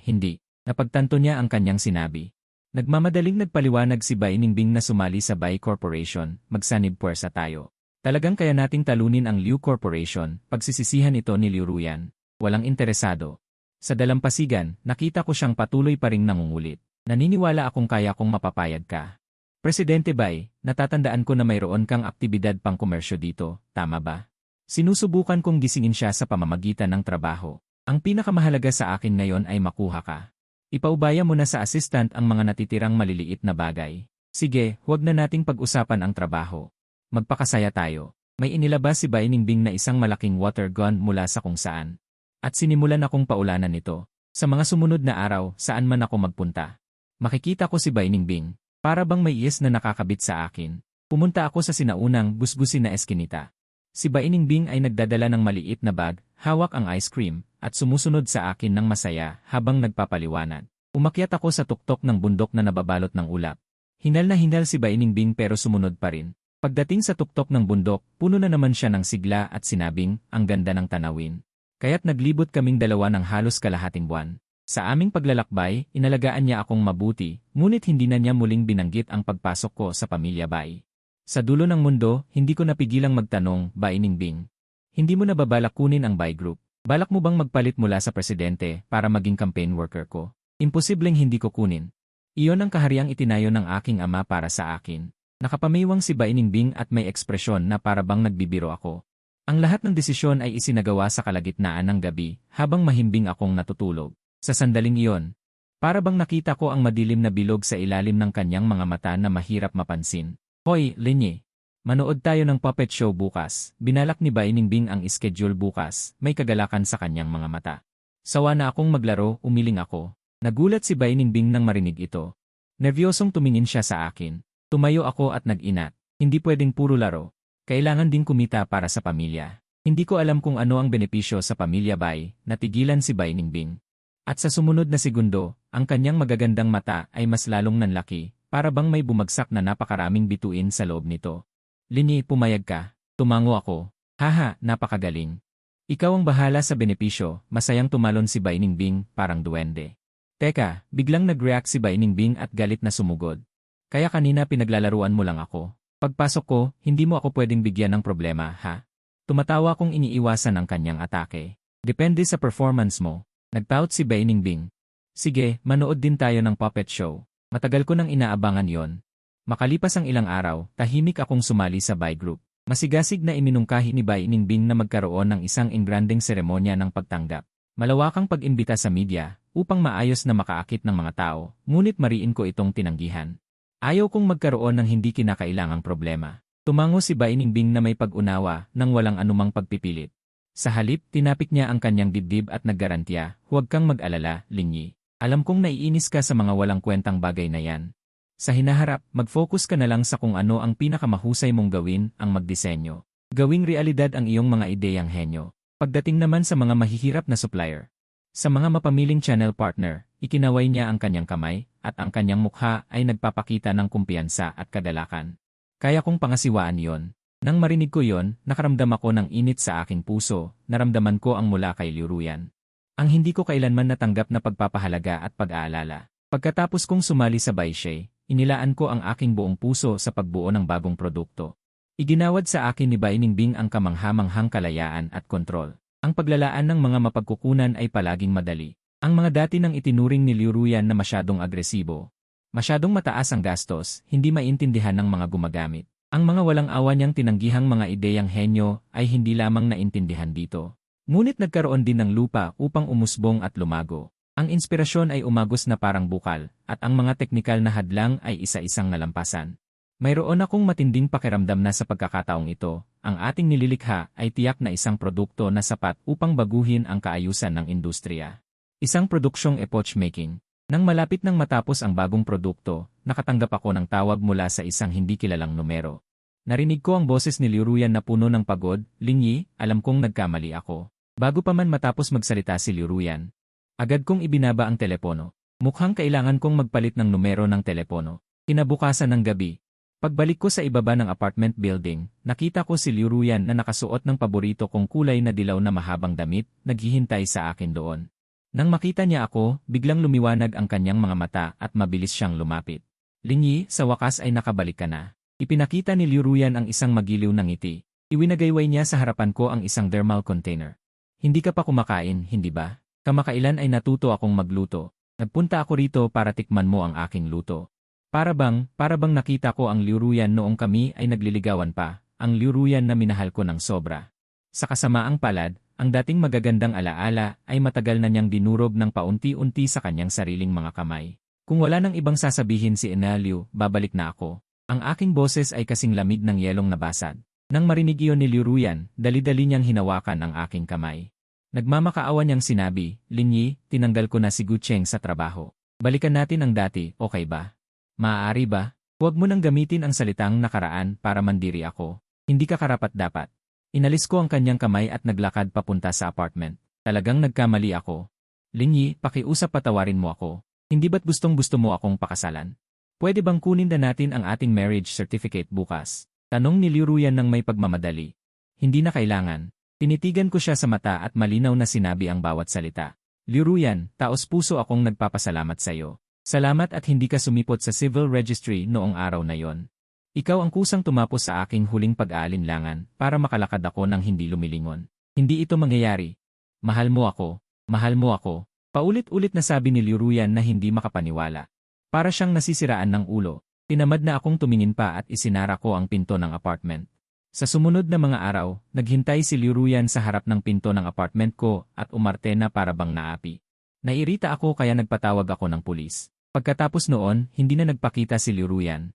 Hindi. Napagtanto niya ang kanyang sinabi. Nagmamadaling nagpaliwanag si Bai Ningbing na sumali sa Bai Corporation, magsanib puwersa tayo. Talagang kaya nating talunin ang Liu Corporation, pagsisisihan ito ni Liu Ruyan. Walang interesado. Sa dalampasigan, nakita ko siyang patuloy pa ring nangungulit. Naniniwala akong kaya kong mapapayag ka. Presidente Bai, natatandaan ko na mayroon kang aktibidad pang komersyo dito, tama ba? Sinusubukan kong gisingin siya sa pamamagitan ng trabaho. Ang pinakamahalaga sa akin ngayon ay makuha ka. Ipaubaya mo na sa assistant ang mga natitirang maliliit na bagay. Sige, huwag na nating pag-usapan ang trabaho. Magpakasaya tayo. May inilabas si Bai Ningbing na isang malaking water gun mula sa kung saan. At sinimulan akong paulanan nito. Sa mga sumunod na araw, saan man ako magpunta. Makikita ko si Bai Ningbing. Para bang may iyes na nakakabit sa akin. Pumunta ako sa sinaunang busbusin na eskinita. Si Bai Ningbing ay nagdadala ng maliit na bag, hawak ang ice cream, at sumusunod sa akin ng masaya habang nagpapaliwanag. Umakyat ako sa tuktok ng bundok na nababalot ng ulap. Hinal na hinal si Bai Ningbing pero sumunod pa rin. Pagdating sa tuktok ng bundok, puno na naman siya ng sigla at sinabing, ang ganda ng tanawin. Kaya't naglibot kaming dalawa ng halos kalahating buwan. Sa aming paglalakbay, inalagaan niya akong mabuti, ngunit hindi na niya muling binanggit ang pagpasok ko sa pamilya Bai. Sa dulo ng mundo, hindi ko napigilang magtanong, Bai Ningbing. Hindi mo na ba balak kunin ang Bai Group? Balak mo bang magpalit mula sa presidente para maging campaign worker ko? Imposibleng hindi ko kunin. Iyon ang kahariang itinayo ng aking ama para sa akin. Nakapamiwang si Bai Ningbing at may ekspresyon na para bang nagbibiro ako. Ang lahat ng desisyon ay isinagawa sa kalagitnaan ng gabi habang mahimbing akong natutulog. Sa sandaling iyon, para bang nakita ko ang madilim na bilog sa ilalim ng kanyang mga mata na mahirap mapansin. Hoy, Linye! Manood tayo ng puppet show bukas. Binalak ni Bai Ningbing ang schedule bukas, may kagalakan sa kanyang mga mata. Sawa na akong maglaro, umiling ako. Nagulat si Bai Ningbing nang marinig ito. Nervyosong tumingin siya sa akin. Tumayo ako at nag-inat. Hindi pwedeng puro laro. Kailangan din kumita para sa pamilya. Hindi ko alam kung ano ang benepisyo sa pamilya Bai, natigilan si Bai Ningbing. At sa sumunod na segundo, ang kanyang magagandang mata ay mas lalong nanlaki, para bang may bumagsak na napakaraming bituin sa loob nito. Linny, pumayag ka. Tumango ako. Haha, napakagaling. Ikaw ang bahala sa benepisyo, masayang tumalon si Bai Ningbing, parang duwende. Teka, biglang nag-react si Bai Ningbing at galit na sumugod. Kaya kanina pinaglalaruan mo lang ako. Pagpasok ko, hindi mo ako pwedeng bigyan ng problema, ha? Tumatawa kong iniiwasan ang kanyang atake. Depende sa performance mo. Nagpout si Bai Ningbing. Sige, manood din tayo ng puppet show. Matagal ko nang inaabangan yon. Makalipas ang ilang araw, tahimik akong sumali sa Bai Group. Masigasig na iminungkahi ni Bai Ningbing na magkaroon ng isang engrandeng seremonya ng pagtanggap. Malawakang pag-imbita sa media, upang maayos na makaakit ng mga tao, ngunit mariin ko itong tinanggihan. Ayaw kong magkaroon ng hindi kinakailangang problema. Tumango si Bainingbing na may pag-unawa nang walang anumang pagpipilit. Sa halip, tinapik niya ang kanyang dibdib at naggarantiya, huwag kang mag-alala, Linyi. Alam kong naiinis ka sa mga walang kwentang bagay na yan. Sa hinaharap, mag-focus ka na lang sa kung ano ang pinakamahusay mong gawin, ang magdisenyo. Gawing realidad ang iyong mga ideyang henyo. Pagdating naman sa mga mahihirap na supplier. Sa mga mapamiling channel partner, ikinaway niya ang kanyang kamay, at ang kanyang mukha ay nagpapakita ng kumpiyansa at kadalakan. Kaya kong pangasiwaan yon. Nang marinig ko yon, nakaramdam ako ng init sa aking puso, naramdaman ko ang mula kay Liu Ruyan. Ang hindi ko kailanman natanggap na pagpapahalaga at pag-aalala. Pagkatapos kong sumali sa Baishe, inilaan ko ang aking buong puso sa pagbuo ng bagong produkto. Iginawad sa akin ni Bainingbing ang kamanghamanghang kalayaan at kontrol. Ang paglalaan ng mga mapagkukunan ay palaging madali. Ang mga dati nang itinuring ni Liu Ruyan na masyadong agresibo. Masyadong mataas ang gastos, hindi maintindihan ng mga gumagamit. Ang mga walang awa niyang tinanggihang mga ideyang henyo ay hindi lamang naintindihan dito. Ngunit nagkaroon din ng lupa upang umusbong at lumago. Ang inspirasyon ay umagos na parang bukal, at ang mga teknikal na hadlang ay isa-isang nalampasan. Mayroon akong matinding pakiramdam na sa pagkakataong ito, ang ating nililikha ay tiyak na isang produkto na sapat upang baguhin ang kaayusan ng industriya. Isang produksyong epoch-making. Nang malapit nang matapos ang bagong produkto, nakatanggap ako ng tawag mula sa isang hindi kilalang numero. Narinig ko ang boses ni Liu Ruyan na puno ng pagod, Linyi, alam kong nagkamali ako. Bago pa man matapos magsalita si Liu Ruyan, agad kong ibinaba ang telepono. Mukhang kailangan kong magpalit ng numero ng telepono. Kinabukasan ng gabi. Pagbalik ko sa ibaba ng apartment building, nakita ko si Liu Ruyan na nakasuot ng paborito kong kulay na dilaw na mahabang damit, naghihintay sa akin doon. Nang makita niya ako, biglang lumiwanag ang kanyang mga mata at mabilis siyang lumapit. Linyi, sa wakas ay nakabalik ka na. Ipinakita ni Liu Ruyan ang isang magiliw na ngiti. Iwinagayway niya sa harapan ko ang isang thermal container. Hindi ka pa kumakain, hindi ba? Kamakailan ay natuto akong magluto. Nagpunta ako rito para tikman mo ang aking luto. Para bang nakita ko ang Liu Ruyan noong kami ay nagliligawan pa, ang Liu Ruyan na minahal ko ng sobra. Sa kasamaang palad, ang dating magagandang alaala ay matagal na niyang dinurog ng paunti-unti sa kanyang sariling mga kamay. Kung wala nang ibang sasabihin si Liu, babalik na ako. Ang aking boses ay kasing lamig ng yelong nabasag. Nang marinig iyon ni Liu Ruyan, dali-dali niyang hinawakan ang aking kamay. Nagmamakaawa niyang sinabi, Linyi, tinanggal ko na si Gucheng sa trabaho. Balikan natin ang dati, okay ba? Maaari ba? Huwag mo nang gamitin ang salitang nakaraan para mandiri ako. Hindi ka karapat-dapat. Inalis ko ang kanyang kamay at naglakad papunta sa apartment. Talagang nagkamali ako. Linyi, pakiusap patawarin mo ako. Hindi ba't gustong-gusto mo akong pakasalan? Pwede bang kunin na natin ang ating marriage certificate bukas? Tanong ni Liu Ruyan ng may pagmamadali. Hindi na kailangan. Tinitigan ko siya sa mata at malinaw na sinabi ang bawat salita. Liu Ruyan, taos-puso akong nagpapasalamat sa iyo. Salamat at hindi ka sumipot sa civil registry noong araw na yon. Ikaw ang kusang tumapos sa aking huling pag-aalinlangan para makalakad ako ng hindi lumilingon. Hindi ito mangyayari. Mahal mo ako. Mahal mo ako. Paulit-ulit na sabi ni Liu Ruyan na hindi makapaniwala. Para siyang nasisiraan ng ulo. Tinamad na akong tumingin pa at isinara ko ang pinto ng apartment. Sa sumunod na mga araw, naghintay si Liu Ruyan sa harap ng pinto ng apartment ko at umarte na para bang naapi. Nairita ako kaya nagpatawag ako ng pulis. Pagkatapos noon, hindi na nagpakita si Liu Ruyan.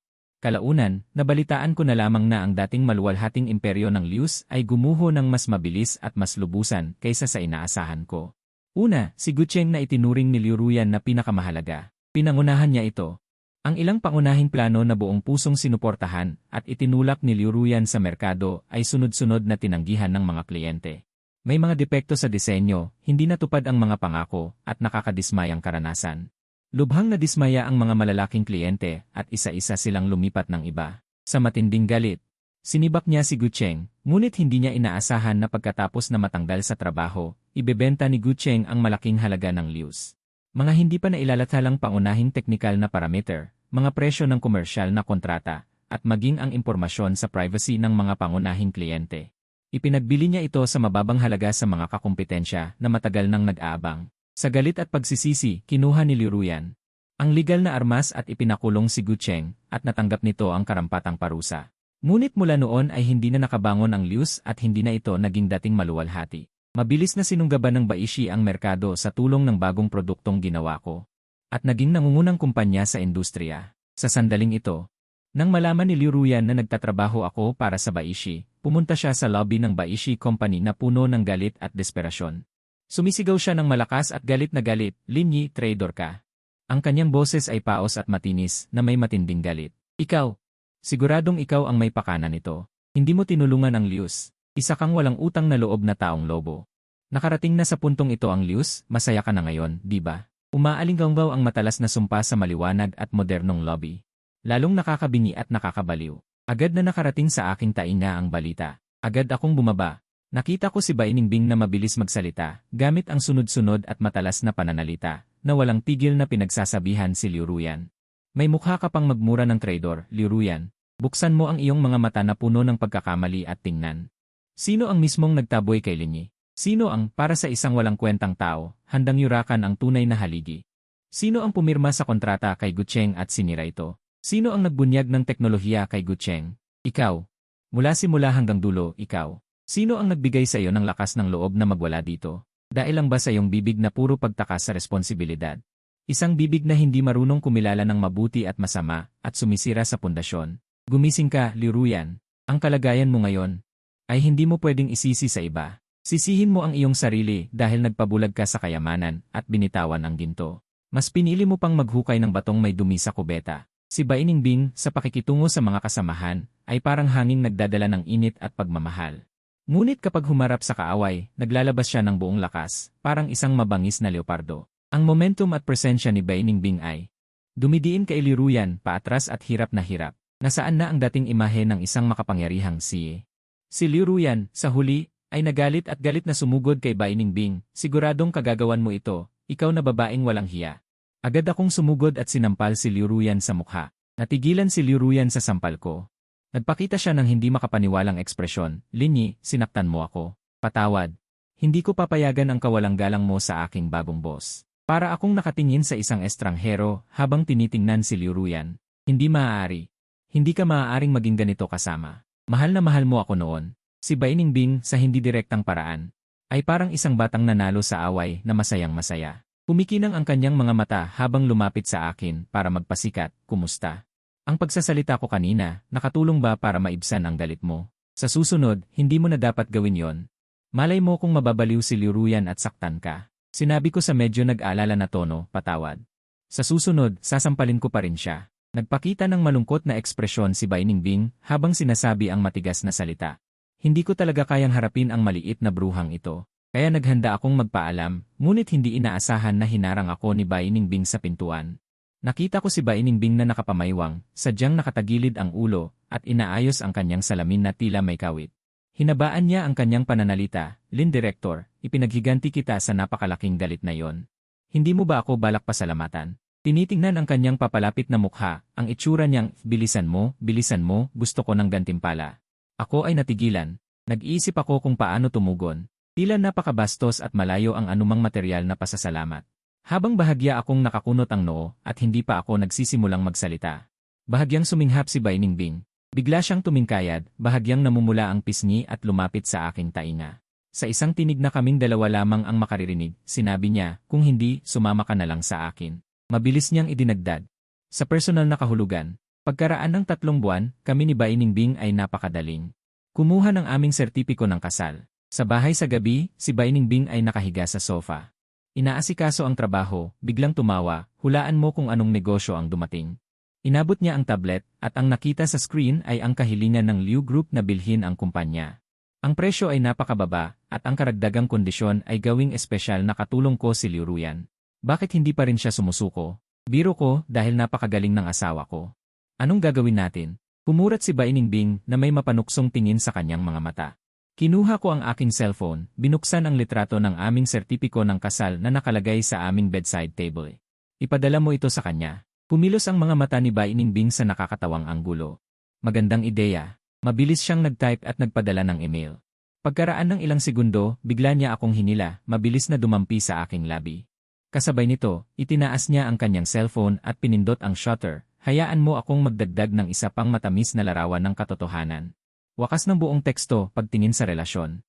Kalaunan, nabalitaan ko na lamang na ang dating maluwalhating imperyo ng Lius ay gumuho ng mas mabilis at mas lubusan kaysa sa inaasahan ko. Una, si Gucheng na itinuring ni Liu Ruyan na pinakamahalaga. Pinangunahan niya ito. Ang ilang pangunahing plano na buong pusong sinuportahan at itinulak ni Liu Ruyan sa merkado ay sunod-sunod na tinanggihan ng mga kliyente. May mga depekto sa disenyo, hindi natupad ang mga pangako, at nakakadismayang karanasan. Lubhang nadismaya ang mga malalaking kliyente at isa-isa silang lumipat ng iba. Sa matinding galit, sinibak niya si Gucheng, ngunit hindi niya inaasahan na pagkatapos na matanggal sa trabaho, ibebenta ni Gucheng ang malaking halaga ng Lius. Mga hindi pa nailalathalang pangunahing teknikal na parameter, mga presyo ng komersyal na kontrata, at maging ang impormasyon sa privacy ng mga pangunahing kliyente. Ipinagbili niya ito sa mababang halaga sa mga kakumpetensya na matagal nang nag-aabang. Sa galit at pagsisisi, kinuha ni Liu Ruyan ang legal na armas at ipinakulong si Gucheng at natanggap nito ang karampatang parusa. Ngunit mula noon ay hindi na nakabangon ang Lius at hindi na ito naging dating maluwalhati. Mabilis na sinunggaban ng Baishi ang merkado sa tulong ng bagong produktong ginawa ko. At naging nangungunang kumpanya sa industriya. Sa sandaling ito, nang malaman ni Liu Ruyan na nagtatrabaho ako para sa Baishi, pumunta siya sa lobby ng Baishi Company na puno ng galit at desperasyon. Sumisigaw siya ng malakas at galit na galit, "Linyi, traitor ka." Ang kanyang boses ay paos at matinis na may matinding galit. "Ikaw, siguradong ikaw ang may pakana nito. Hindi mo tinulungan ang Lius. Isa kang walang utang na loob na taong lobo. Nakarating na sa puntong ito ang Lius, masaya ka na ngayon, di ba?" Umaalinggaw ang matalas na sumpa sa maliwanag at modernong lobby. Lalong nakakabingi at nakakabaliw. Agad na nakarating sa aking tainga ang balita. Agad akong bumaba. Nakita ko si Bainingbing na mabilis magsalita, gamit ang sunod-sunod at matalas na pananalita, na walang tigil na pinagsasabihan si Liu Ruyan. "May mukha ka pang magmura ng traidor, Liu Ruyan. Buksan mo ang iyong mga mata na puno ng pagkakamali at tingnan. Sino ang mismong nagtaboy kay Linyi? Sino ang, para sa isang walang kwentang tao, handang yurakan ang tunay na haligi? Sino ang pumirma sa kontrata kay Gucheng at sinira ito? Sino ang nagbunyag ng teknolohiya kay Gucheng? Ikaw. Mula simula hanggang dulo, ikaw. Sino ang nagbigay sa iyo ng lakas ng loob na magwala dito? Dahil lang ba sa iyong bibig na puro pagtakas sa responsibilidad? Isang bibig na hindi marunong kumilala ng mabuti at masama, at sumisira sa pundasyon. Gumising ka, Liu Ruyan. Ang kalagayan mo ngayon ay hindi mo pwedeng isisi sa iba. Sisihin mo ang iyong sarili dahil nagpabulag ka sa kayamanan at binitawan ang ginto. Mas pinili mo pang maghukay ng batong may dumi sa kubeta. Si Bainingbing, sa pakikitungo sa mga kasamahan, ay parang hanging nagdadala ng init at pagmamahal. Ngunit kapag humarap sa kaaway, naglalabas siya ng buong lakas, parang isang mabangis na leopardo. Ang momentum at presensya ni Bainingbing ay dumidiin kay Liu Ruyan, paatras at hirap na hirap. Nasaan na ang dating imahe ng isang makapangyarihang siye? Si Liu Ruyan, sa huli, ay nagalit at galit na sumugod kay Bainingbing. "Siguradong kagagawan mo ito, ikaw na babaeng walang hiya." Agad akong sumugod at sinampal si Liu Ruyan sa mukha. Natigilan si Liu Ruyan sa sampal ko. Nagpakita siya ng hindi makapaniwalang ekspresyon. "Linyi, sinaktan mo ako. Patawad. Hindi ko papayagan ang kawalang-galang mo sa aking bagong boss." Para akong nakatingin sa isang estranghero habang tinitingnan si Liu Ruyan. "Hindi maaari. Hindi ka maaaring maging ganito kasama. Mahal na mahal mo ako noon." Si Bainingbing, sa hindi direktang paraan, ay parang isang batang nanalo sa away na masayang masaya. Kumikinang ang kanyang mga mata habang lumapit sa akin para magpasikat, "Kumusta? Ang pagsasalita ko kanina, nakatulong ba para maibsan ang galit mo? Sa susunod, hindi mo na dapat gawin yon. Malay mo kung mababaliw si Liu Ruyan at saktan ka." Sinabi ko sa medyo nag-alala na tono, "Patawad. Sa susunod, sasampalin ko pa rin siya." Nagpakita ng malungkot na ekspresyon si Bainingbing habang sinasabi ang matigas na salita. Hindi ko talaga kayang harapin ang maliit na bruhang ito. Kaya naghanda akong magpaalam, ngunit hindi inaasahan na hinarang ako ni Bainingbing sa pintuan. Nakita ko si Bainingbing na nakapamaywang, sadyang nakatagilid ang ulo, at inaayos ang kanyang salamin na tila may kawit. Hinabaan niya ang kanyang pananalita, "Lin Director, ipinaghiganti kita sa napakalaking galit na yon. Hindi mo ba ako balak pasalamatan?" Tinitingnan ang kanyang papalapit na mukha, ang itsura niyang, bilisan mo, gusto ko ng gantimpala." Ako ay natigilan. Nag-iisip ako kung paano tumugon. Tila napakabastos at malayo ang anumang materyal na pasasalamat. Habang bahagya akong nakakunot ang noo at hindi pa ako nagsisimulang magsalita. Bahagyang suminghap si Bainingbing. Bigla siyang tumingkayad, bahagyang namumula ang pisngi at lumapit sa aking tainga. Sa isang tinig na kaming dalawa lamang ang makaririnig, sinabi niya, "Kung hindi, sumama ka na lang sa akin." Mabilis niyang idinagdag. Sa personal na kahulugan, pagkaraan ng 3 buwan, kami ni Bainingbing ay napakadaling kumuha ng aming sertipiko ng kasal. Sa bahay sa gabi, si Bainingbing ay nakahiga sa sofa. Inaasikaso ang trabaho, biglang tumawa, "Hulaan mo kung anong negosyo ang dumating." Inabot niya ang tablet, at ang nakita sa screen ay ang kahilingan ng Liu Group na bilhin ang kumpanya. Ang presyo ay napakababa, at ang karagdagang kondisyon ay gawing espesyal na katulong ko si Liu Ruyan. Bakit hindi pa rin siya sumusuko? Biro ko dahil napakagaling ng asawa ko. Anong gagawin natin? Pumurat si Bainingbing na may mapanuksong tingin sa kanyang mga mata. Kinuha ko ang aking cellphone, binuksan ang litrato ng aming sertipiko ng kasal na nakalagay sa aming bedside table. "Ipadala mo ito sa kanya." Pumilos ang mga mata ni Bainingbing sa nakakatawang anggulo. "Magandang ideya." Mabilis siyang nag-type at nagpadala ng email. Pagkaraan ng ilang segundo, bigla niya akong hinila, mabilis na dumampi sa aking labi. Kasabay nito, itinaas niya ang kanyang cellphone at pinindot ang shutter. "Hayaan mo akong magdagdag ng isa pang matamis na larawan ng katotohanan." Wakas ng buong teksto, pagtingin sa relasyon.